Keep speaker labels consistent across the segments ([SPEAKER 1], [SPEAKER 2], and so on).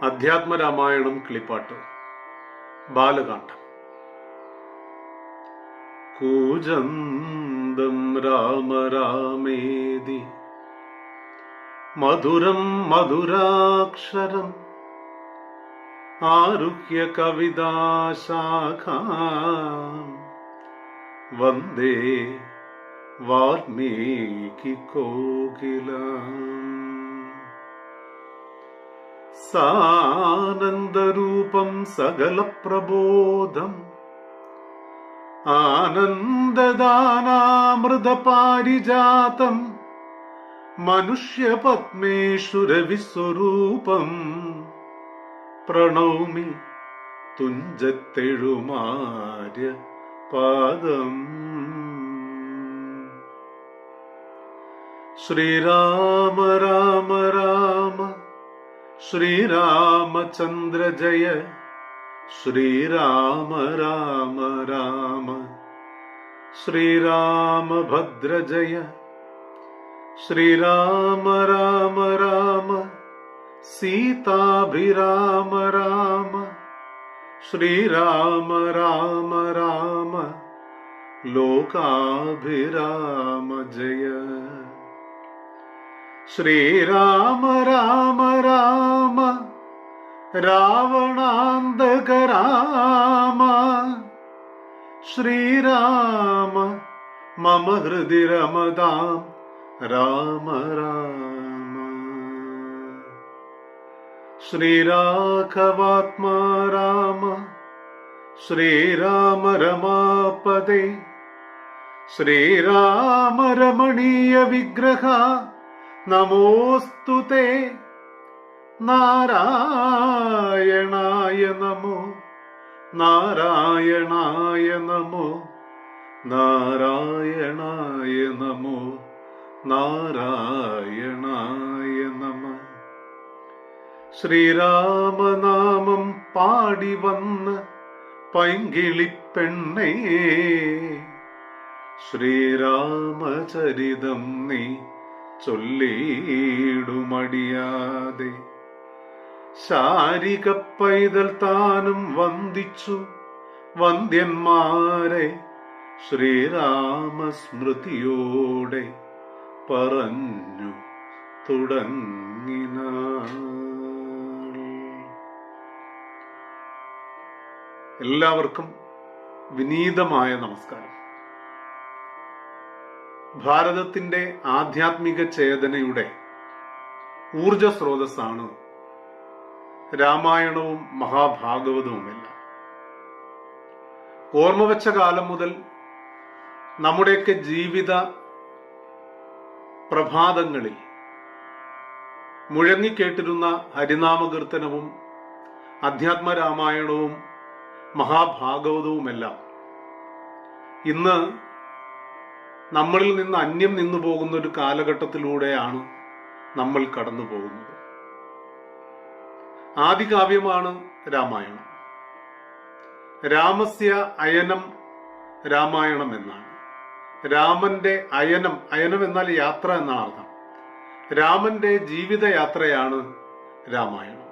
[SPEAKER 1] അധ്യാത്മരാമായണം കിളിപ്പാട്ട് ബാലകാണ്ഡം. കൂജന്തം രാമ രാമേതി മധുരം മധുരാക്ഷരം ആരുഹ്യ കവിതാശാഖാം വന്ദേ വാൽമീകി കോകിലാം. സാനന്ദരൂപം സകലപ്രബോധം ആനന്ദദാനാമൃതപാരിജാതം മനുഷ്യപത്മേശ്വരവിസ്വരൂപം പ്രണൗമി തുഞ്ചത്തെഴുമാര്യ പാദം. ശ്രീരാമ രാമ രാമ ശ്രീരാമചന്ദ്ര ജയ ശ്രീരാമ രാമ രാമ ശ്രീരാമഭദ്ര ജയ ശ്രീരാമ രാമ രാമ സീതാഭിരാമ രാമ ശ്രീരാമ രാമ രാമ ലോകാഭിരാമ ജയ. ശ്രീരാമ രാമ രാമ രാവണാന്തക രാമ ശ്രീരാമ മമ ഹൃദി രമതാം രാമ രാമ. ശ്രീരാഘവാത്മാ രാമ ശ്രീരാമ രമാപദേ ശ്രീരാമ രമണീയ വിഗ്രഹ നമോസ്തുതേ. നാരായണായ നമോ നാരായണായ നമോ നാരായണായ നമോ നാരായണായ നമ. ശ്രീരാമനാമം പാടി വന്ന് പൈങ്കിളിപ്പെണ്ണേ ശ്രീരാമചരിതം നീ ചൊല്ലിടുമടിയാതെ. ശാരിക പൈതൽ താനും വന്ദിച്ചു വന്ദ്യന്മാരെ ശ്രീരാമസ്മൃതിയോടെ പറഞ്ഞു തുടങ്ങിന. എല്ലാവർക്കും വിനീതമായ നമസ്കാരം. ഭാരതത്തിന്റെ ആധ്യാത്മിക ചേതനയുടെ ഊർജസ്രോതസ്സാണ് രാമായണവും മഹാഭാഗവതവുമെല്ലാം. ഓർമ്മ വെച്ച കാലം മുതൽ നമ്മുടെയൊക്കെ ജീവിത പ്രഭാതങ്ങളിൽ മുഴങ്ങിക്കേട്ടിരുന്ന ഹരിനാമകീർത്തനവും അധ്യാത്മരാമായണവും മഹാഭാഗവതവുമെല്ലാം ഇന്ന് നമ്മളിൽ നിന്ന് അന്യം നിന്നു പോകുന്ന ഒരു കാലഘട്ടത്തിലൂടെയാണ് നമ്മൾ കടന്നു പോകുന്നത്. ആദികാവ്യമാണ് രാമായണം. രാമസ്യ അയനം രാമായണം എന്നാണ്. രാമന്റെ അയനം, അയനം എന്നാൽ യാത്ര എന്നാണ് അർത്ഥം. രാമന്റെ ജീവിതയാത്രയാണ് രാമായണം.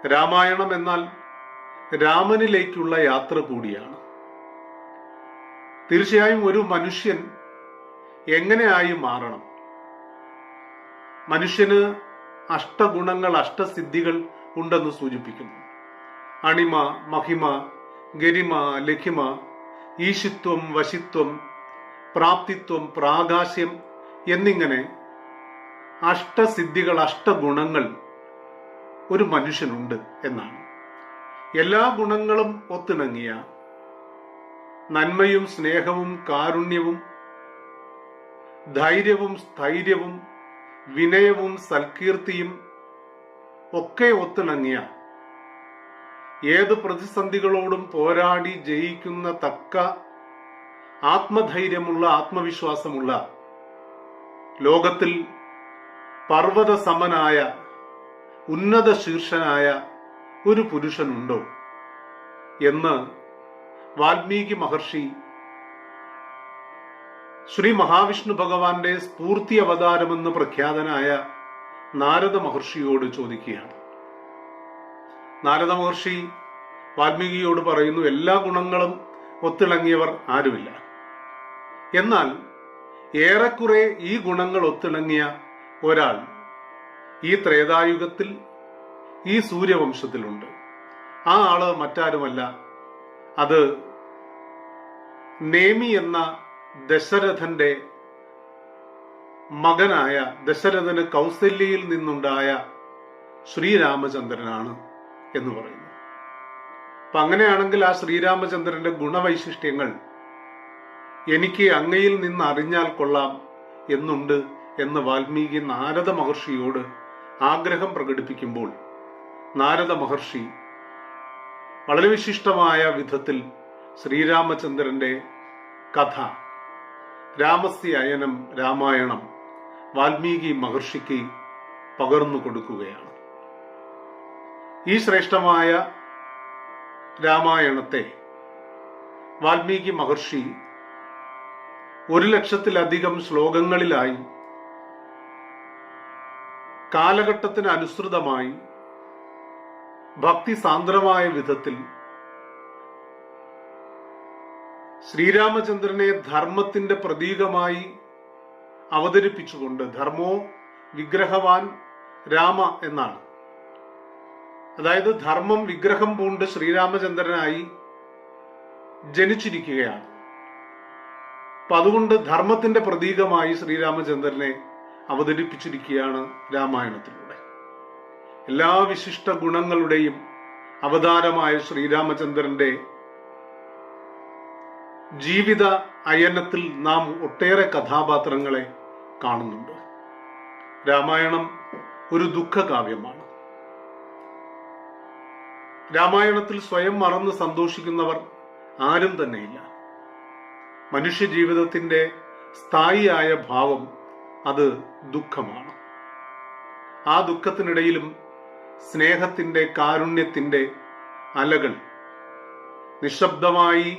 [SPEAKER 1] രാമായണം എന്നാൽ രാമനിലേക്കുള്ള യാത്ര കൂടിയാണ്. തീർച്ചയായും ഒരു മനുഷ്യൻ എങ്ങനെയായി മാറണം? മനുഷ്യന് അഷ്ടഗുണങ്ങൾ, അഷ്ടസിദ്ധികൾ ഉണ്ടെന്ന് സൂചിപ്പിക്കുന്നു. അണിമ, മഹിമ, ഗരിമ, ലഘിമ, ഈശിത്വം, വശിത്വം, പ്രാപ്തിത്വം, പ്രാകാശ്യം എന്നിങ്ങനെ അഷ്ടസിദ്ധികൾ, അഷ്ടഗുണങ്ങൾ ഒരു മനുഷ്യനുണ്ട് എന്നാണ്. എല്ലാ ഗുണങ്ങളും ഒത്തിണങ്ങിയ നന്മയും സ്നേഹവും കാരുണ്യവും ധൈര്യവും സ്ഥൈര്യവും വിനയവും സൽകീർത്തിയും ഒക്കെ ഒത്തിണങ്ങിയ, ഏത് പ്രതിസന്ധികളോടും പോരാടി ജയിക്കുന്ന തക്ക ആത്മധൈര്യമുള്ള, ആത്മവിശ്വാസമുള്ള, ലോകത്തിൽ പർവ്വത സമനായ, ഉന്നത ശീർഷനായ ഒരു പുരുഷനുണ്ടോ എന്ന് വാൽമീകി മഹർഷി ശ്രീ മഹാവിഷ്ണു ഭഗവാന്റെ സ്ഫൂർത്തി അവതാരമെന്ന് പ്രഖ്യാതനായ നാരദ മഹർഷിയോട് ചോദിക്കുകയാണ്. നാരദ മഹർഷി വാൽമീകിയോട് പറയുന്നു, എല്ലാ ഗുണങ്ങളും ഒത്തിണങ്ങിയവർ ആരുമില്ല. എന്നാൽ ഏറെക്കുറെ ഈ ഗുണങ്ങൾ ഒത്തിണങ്ങിയ ഒരാൾ ഈ ത്രേതായുഗത്തിൽ ഈ സൂര്യവംശത്തിലുണ്ട്. ആ ആള് മറ്റാരുമല്ല, അത് നേമി എന്ന ദശരഥന്റെ മകനായ, ദശരഥന് കൗസല്യയിൽ നിന്നുണ്ടായ ശ്രീരാമചന്ദ്രനാണ് എന്ന് പറയുന്നു. അപ്പൊ അങ്ങനെയാണെങ്കിൽ ആ ശ്രീരാമചന്ദ്രന്റെ ഗുണവൈശിഷ്ട്യങ്ങൾ എനിക്ക് അങ്ങയിൽ നിന്ന് അറിഞ്ഞാൽ കൊള്ളാം എന്നുണ്ട് എന്ന് വാൽമീകി നാരദ മഹർഷിയോട് ആഗ്രഹം പ്രകടിപ്പിക്കുമ്പോൾ നാരദ മഹർഷി വളരെ വിശിഷ്ടമായ വിധത്തിൽ ശ്രീരാമചന്ദ്രന്റെ കഥ, രാമസ്യ അയനം രാമായണം വാൽമീകി മഹർഷിക്ക് പകർന്നു കൊടുക്കുകയാണ്. ഈ ശ്രേഷ്ഠമായ രാമായണത്തെ വാൽമീകി മഹർഷി 1,00,000-ലധികം ശ്ലോകങ്ങളിലായി കാലഘട്ടത്തിന് അനുസൃതമായി ഭക്തിസാന്ദ്രമായ വിധത്തിൽ ശ്രീരാമചന്ദ്രനെ ധർമ്മത്തിന്റെ പ്രതീകമായി അവതരിപ്പിച്ചുകൊണ്ട്, ധർമ്മോ വിഗ്രഹവാൻ രാമ എന്നാണ്, അതായത് ധർമ്മം വിഗ്രഹം പൂണ്ട് ശ്രീരാമചന്ദ്രനായി ജനിച്ചിരിക്കുകയാണ്. അപ്പൊ അതുകൊണ്ട് ധർമ്മത്തിന്റെ പ്രതീകമായി ശ്രീരാമചന്ദ്രനെ അവതരിപ്പിച്ചിരിക്കുകയാണ് രാമായണത്തിലൂടെ. എല്ലാ വിശിഷ്ട ഗുണങ്ങളുടെയും അവതാരമായ ശ്രീരാമചന്ദ്രന്റെ ജീവിത അയനത്തിൽ നാം ഒട്ടേറെ കഥാപാത്രങ്ങളെ കാണുന്നുണ്ട്. രാമായണം ഒരു ദുഃഖകാവ്യമാണ്. രാമായണത്തിൽ സ്വയം മറന്ന് സന്തോഷിക്കുന്നവർ ആരും തന്നെയില്ല. മനുഷ്യ ജീവിതത്തിന്റെ സ്ഥായിയായ ഭാവം അത് ദുഃഖമാണ്. ആ ദുഃഖത്തിനിടയിലും സ്നേഹത്തിന്റെ, കാരുണ്യത്തിന്റെ അലകൾ നിശബ്ദമായി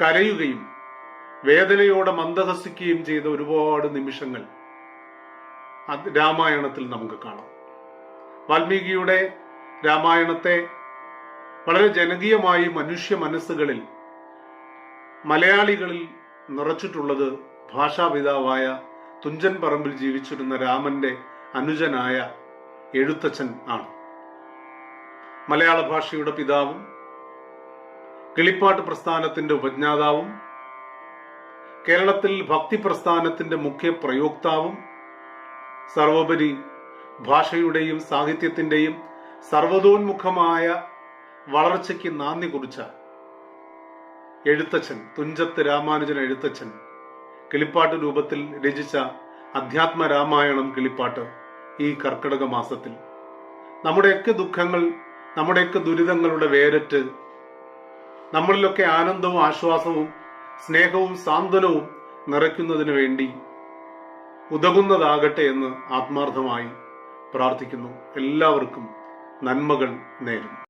[SPEAKER 1] കരയുകയും വേദനയോടെ മന്ദഹസിക്കുകയും ചെയ്ത ഒരുപാട് നിമിഷങ്ങൾ രാമായണത്തിൽ നമുക്ക് കാണാം. വാൽമീകിയുടെ രാമായണത്തെ വളരെ ജനകീയമായി മനുഷ്യ മനസ്സുകളിൽ, മലയാളികളിൽ നിറച്ചിട്ടുള്ളത് ഭാഷാപിതാവായ തുഞ്ചൻ പറമ്പിൽ ജീവിച്ചിരുന്ന രാമന്റെ അനുജനായ എഴുത്തച്ഛൻ ആണ്. മലയാള ഭാഷയുടെ പിതാവും കിളിപ്പാട്ട് പ്രസ്ഥാനത്തിന്റെ ഉപജ്ഞാതാവും കേരളത്തിൽ ഭക്തി പ്രസ്ഥാനത്തിന്റെ മുഖ്യ പ്രയോക്താവും സർവോപരി ഭാഷയുടെയും സാഹിത്യത്തിന്റെയും സർവതോന്മുഖമായ വളർച്ചയ്ക്ക് നാന്ദി കുറിച്ച എഴുത്തച്ഛൻ, തുഞ്ചത്ത് രാമാനുജൻ എഴുത്തച്ഛൻ കിളിപ്പാട്ട് രൂപത്തിൽ രചിച്ച അധ്യാത്മ രാമായണം കിളിപ്പാട്ട് ഈ കർക്കിടക മാസത്തിൽ നമ്മുടെയൊക്കെ ദുഃഖങ്ങൾ, നമ്മുടെയൊക്കെ ദുരിതങ്ങളുടെ വേരറ്റ് നമ്മളിലൊക്കെ ആനന്ദവും ആശ്വാസവും സ്നേഹവും സാന്ത്വനവും നിറയ്ക്കുന്നതിന് വേണ്ടി ഉതകുന്നതാകട്ടെ എന്ന് ആത്മാർത്ഥമായി പ്രാർത്ഥിക്കുന്നു. എല്ലാവർക്കും നന്മകൾ നേരുന്നു.